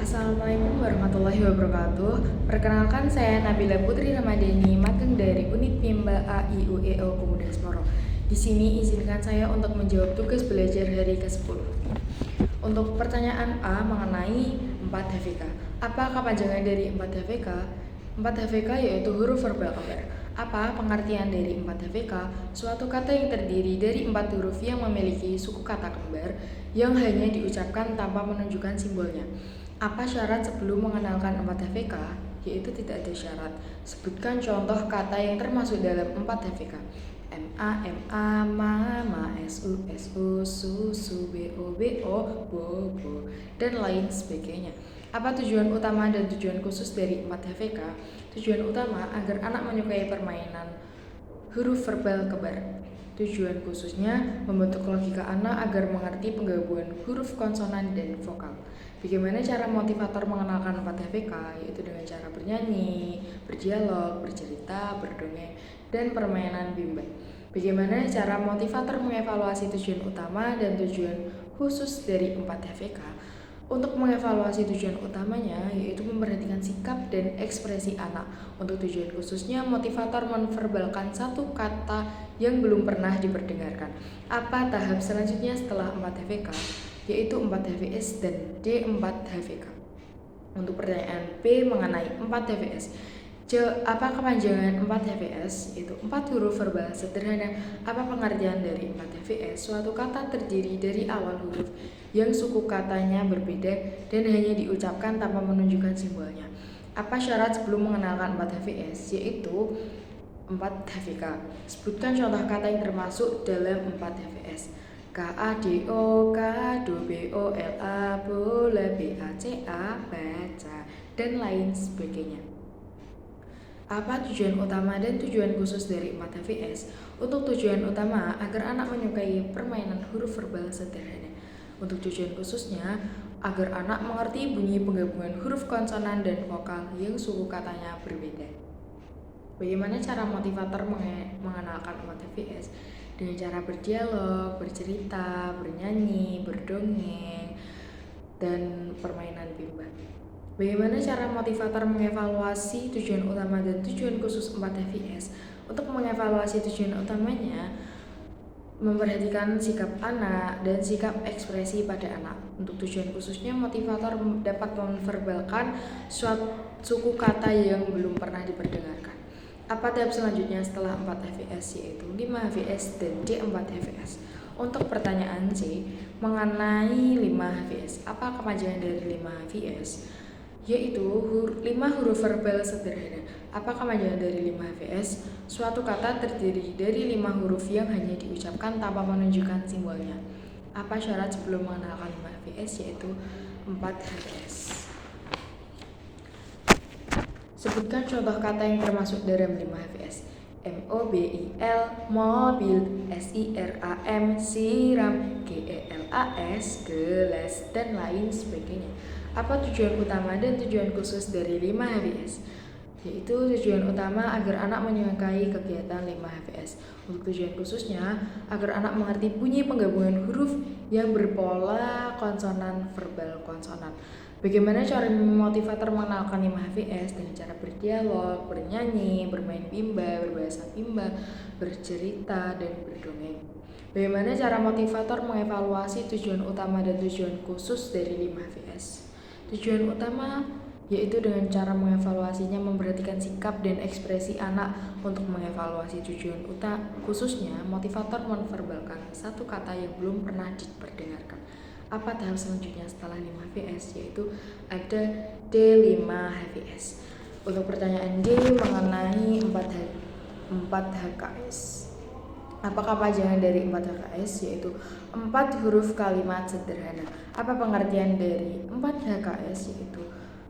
Assalamualaikum warahmatullahi wabarakatuh. Perkenalkan, saya Nabila Putri Ramadhani, magang dari Unit Pimba A I U E O Komunitas Moro. Di sini izinkan saya untuk menjawab tugas belajar hari ke-10. Untuk pertanyaan A mengenai 4 HVK. Apa kepanjangan dari 4 HVK? 4 HVK yaitu huruf verbal kembar. Apa pengertian dari 4 HVK? Suatu kata yang terdiri dari 4 huruf yang memiliki suku kata kembar yang hanya diucapkan tanpa menunjukkan simbolnya. Apa syarat sebelum mengenalkan 4 HVK? Yaitu tidak ada syarat. Sebutkan contoh kata yang termasuk dalam 4 HVK. MA, ma, SU, susu, BO, bobo, dan lain sebagainya. Apa tujuan utama dan tujuan khusus dari 4 HVK? Tujuan utama agar anak menyukai permainan huruf verbal kembar. Tujuan khususnya membentuk logika anak agar mengerti penggabungan huruf konsonan dan vokal. Bagaimana cara motivator mengenalkan 4 HVK? Yaitu dengan cara bernyanyi, berdialog, bercerita, berdongeng, dan permainan bimbang. Bagaimana cara motivator mengevaluasi tujuan utama dan tujuan khusus dari 4 HVK? Untuk mengevaluasi tujuan utamanya, yaitu memperhatikan sikap dan ekspresi anak. Untuk tujuan khususnya, motivator menverbalkan satu kata yang belum pernah diperdengarkan. Apa tahap selanjutnya setelah 4 HVK? Yaitu 4 HVS dan D4 HVK. Untuk pertanyaan B mengenai 4 HVS. Apa kepanjangan 4 HVS? Yaitu 4 huruf verbal sederhana. Apa pengertian dari 4 HVS? Suatu kata terdiri dari awal huruf yang suku katanya berbeda dan hanya diucapkan tanpa menunjukkan simbolnya. Apa syarat sebelum mengenalkan 4 HVS? Yaitu 4 HVK. Sebutkan contoh kata yang termasuk dalam 4 HVS. KADO, kado, BOLA, bola, BACA, baca, dan lain sebagainya. Apa tujuan utama dan tujuan khusus dari 4 HVS? Untuk tujuan utama, agar anak menyukai permainan huruf verbal sederhana. Untuk tujuan khususnya, agar anak mengerti bunyi penggabungan huruf konsonan dan vokal yang suku katanya berbeda. Bagaimana cara motivator mengenalkan 4 HVS? Dengan cara berdialog, bercerita, bernyanyi, berdongeng, dan permainan bimbang. Bagaimana cara motivator mengevaluasi tujuan utama dan tujuan khusus 4 HVS? Untuk mengevaluasi tujuan utamanya, memperhatikan sikap anak dan sikap ekspresi pada anak. Untuk tujuan khususnya, motivator dapat memverbalkan suatu suku kata yang belum pernah diperdengarkan. Apa tahap selanjutnya setelah 4 HVS? Yaitu 5 HVS dan D4 HVS. Untuk pertanyaan C mengenai 5 HVS. Apa kepanjangan dari 5 HVS? Yaitu 5 huruf verbal sederhana. Apa kepanjangan dari 5 HVS? Suatu kata terdiri dari 5 huruf yang hanya diucapkan tanpa menunjukkan simbolnya. Apa syarat sebelum mengenalkan 5 HVS? Yaitu 4 HVS. Sebutkan contoh kata yang termasuk dalam 5 HVS. MOBIL, mobil, SIRAM, siram, GELAS, gelas, dan lain sebagainya. Apa tujuan utama dan tujuan khusus dari 5 HVS? Yaitu tujuan utama agar anak menyukai kegiatan 5 HVS. Untuk tujuan khususnya, agar anak mengerti bunyi penggabungan huruf yang berpola konsonan verbal konsonan. Bagaimana cara motivator mengenalkan 5 HVS? Dengan cara berdialog, bernyanyi, bermain bimba, berbahasa bimba, bercerita, dan berdongeng. Bagaimana cara motivator mengevaluasi tujuan utama dan tujuan khusus dari 5 HVS? Tujuan utama yaitu dengan cara mengevaluasinya memperhatikan sikap dan ekspresi anak. Untuk mengevaluasi tujuan khususnya, motivator menverbalkan satu kata yang belum pernah diperdengarkan. Apa tahap selanjutnya setelah 5 HVS? Yaitu ada D5 HVS. Untuk pertanyaan D mengenai 4 HKS. Apakah kepanjangan dari 4 HKS? Yaitu 4 huruf kalimat sederhana. Apa pengertian dari 4 HKS? Yaitu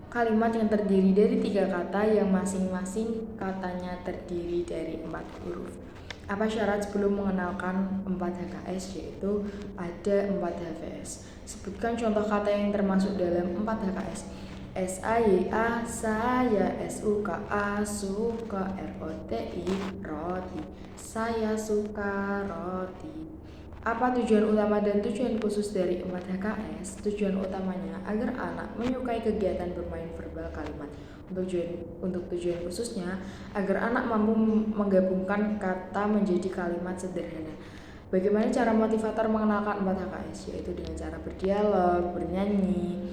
kalimat yang terdiri dari 3 kata yang masing-masing katanya terdiri dari 4 huruf. Apa syarat sebelum mengenalkan 4 HKS? Yaitu ada 4 HVS. Sebutkan contoh kata yang termasuk dalam 4 HKS. SAYA, saya, SUKA, suka, ROTI, roti, saya suka roti. Apa tujuan utama dan tujuan khusus dari 4HKS? Tujuan utamanya agar anak menyukai kegiatan bermain verbal kalimat. Untuk tujuan khususnya, agar anak mampu menggabungkan kata menjadi kalimat sederhana. Bagaimana cara motivator mengenalkan 4HKS? Yaitu dengan cara berdialog, bernyanyi,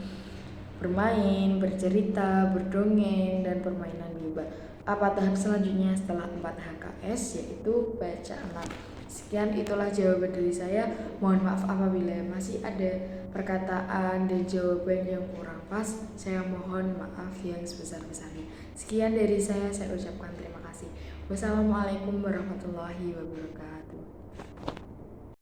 bermain, bercerita, berdongeng, dan permainan bebas. Apa tahap selanjutnya setelah 4HKS? Yaitu baca anak. Sekian, itulah jawaban dari saya. Mohon maaf apabila masih ada perkataan dan jawaban yang kurang pas. Saya mohon maaf yang sebesar-besarnya. Sekian dari saya ucapkan terima kasih. Wassalamualaikum warahmatullahi wabarakatuh.